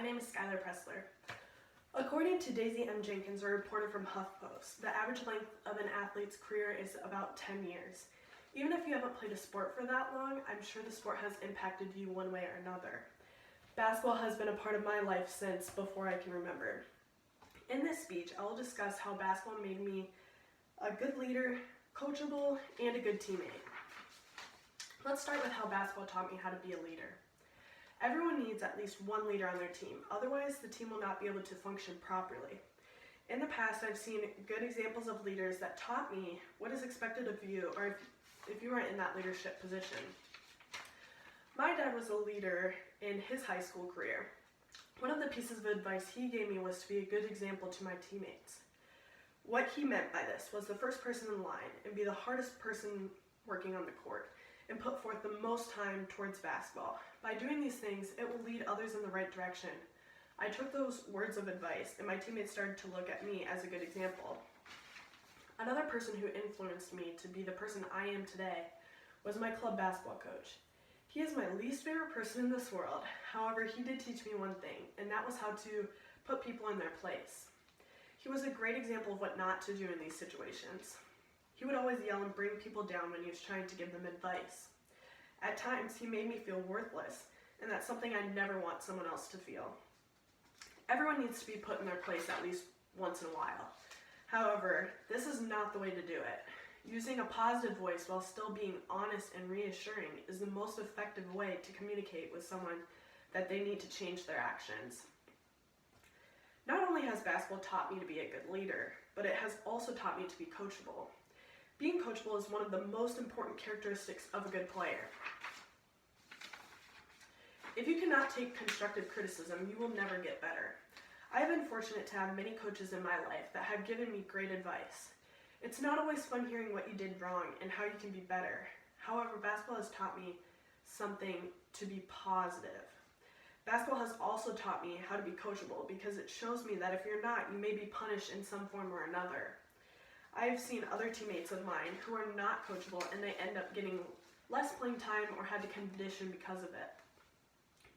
name is Skylar Pressler. According to Daisy M. Jenkins, a reporter from HuffPost, the average length of an athlete's career is about 10 years. Even if you haven't played a sport for that long, I'm sure the sport has impacted you one way or another. Basketball has been a part of my life since before I can remember. In this speech, I will discuss how basketball made me a good leader, coachable, and a good teammate. Let's start with how basketball taught me how to be a leader. Everyone needs at least one leader on their team, otherwise the team will not be able to function properly. In the past, I've seen good examples of leaders that taught me what is expected of you, or if you are in that leadership position. My dad was a leader in his high school career. One of the pieces of advice he gave me was to be a good example to my teammates. What he meant by this was the first person in line and be the hardest person working on the court and put forth the most time towards basketball. By doing these things, it will lead others in the right direction. I took those words of advice and my teammates started to look at me as a good example. Another person who influenced me to be the person I am today was my club basketball coach. He is my least favorite person in this world. However, he did teach me one thing, and that was how to put people in their place. He was a great example of what not to do in these situations. He would always yell and bring people down when he was trying to give them advice. At times, he made me feel worthless, and that's something I never want someone else to feel. Everyone needs to be put in their place at least once in a while. However, this is not the way to do it. Using a positive voice while still being honest and reassuring is the most effective way to communicate with someone that they need to change their actions. Not only has basketball taught me to be a good leader, but it has also taught me to be coachable. Being coachable is one of the most important characteristics of a good player. If you cannot take constructive criticism, you will never get better. I have been fortunate to have many coaches in my life that have given me great advice. It's not always fun hearing what you did wrong and how you can be better. However, basketball has taught me something to be positive. Basketball has also taught me how to be coachable because it shows me that if you're not, you may be punished in some form or another. I have seen other teammates of mine who are not coachable and they end up getting less playing time or had to condition because of it.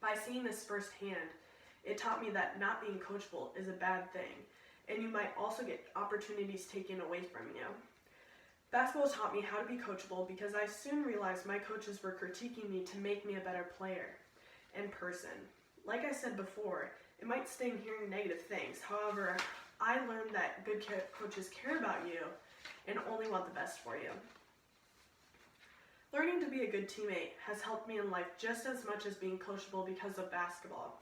By seeing this firsthand, it taught me that not being coachable is a bad thing, and you might also get opportunities taken away from you. Basketball taught me how to be coachable because I soon realized my coaches were critiquing me to make me a better player and person. Like I said before, it might sting hearing negative things. However, I learned that good coaches care about you and only want the best for you. Learning to be a good teammate has helped me in life just as much as being coachable because of basketball.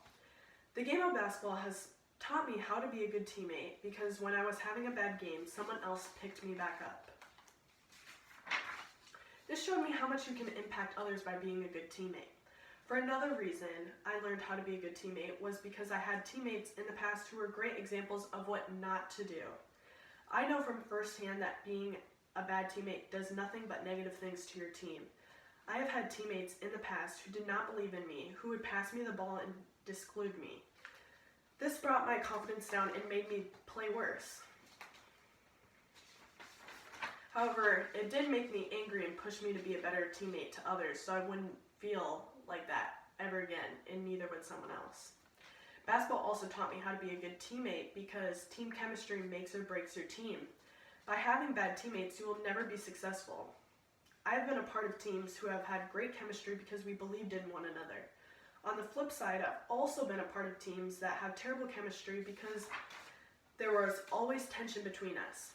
The game of basketball has taught me how to be a good teammate because when I was having a bad game, someone else picked me back up. This showed me how much you can impact others by being a good teammate. For another reason I learned how to be a good teammate was because I had teammates in the past who were great examples of what not to do. I know from firsthand that being a bad teammate does nothing but negative things to your team. I have had teammates in the past who did not believe in me, who would pass me the ball and disclude me. This brought my confidence down and made me play worse. However, it did make me angry and push me to be a better teammate to others so I wouldn't feel like that ever again, and neither would someone else. Basketball also taught me how to be a good teammate because team chemistry makes or breaks your team. By having bad teammates, you will never be successful. I have been a part of teams who have had great chemistry because we believed in one another. On the flip side, I've also been a part of teams that have terrible chemistry because there was always tension between us.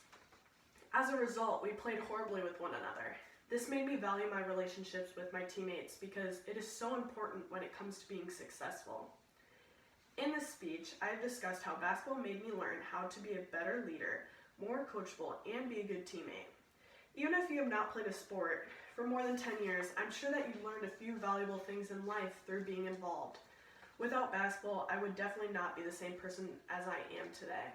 As a result, we played horribly with one another. This made me value my relationships with my teammates because it is so important when it comes to being successful. In this speech, I have discussed how basketball made me learn how to be a better leader, more coachable, and be a good teammate. Even if you have not played a sport for more than 10 years, I'm sure that you've learned a few valuable things in life through being involved. Without basketball, I would definitely not be the same person as I am today.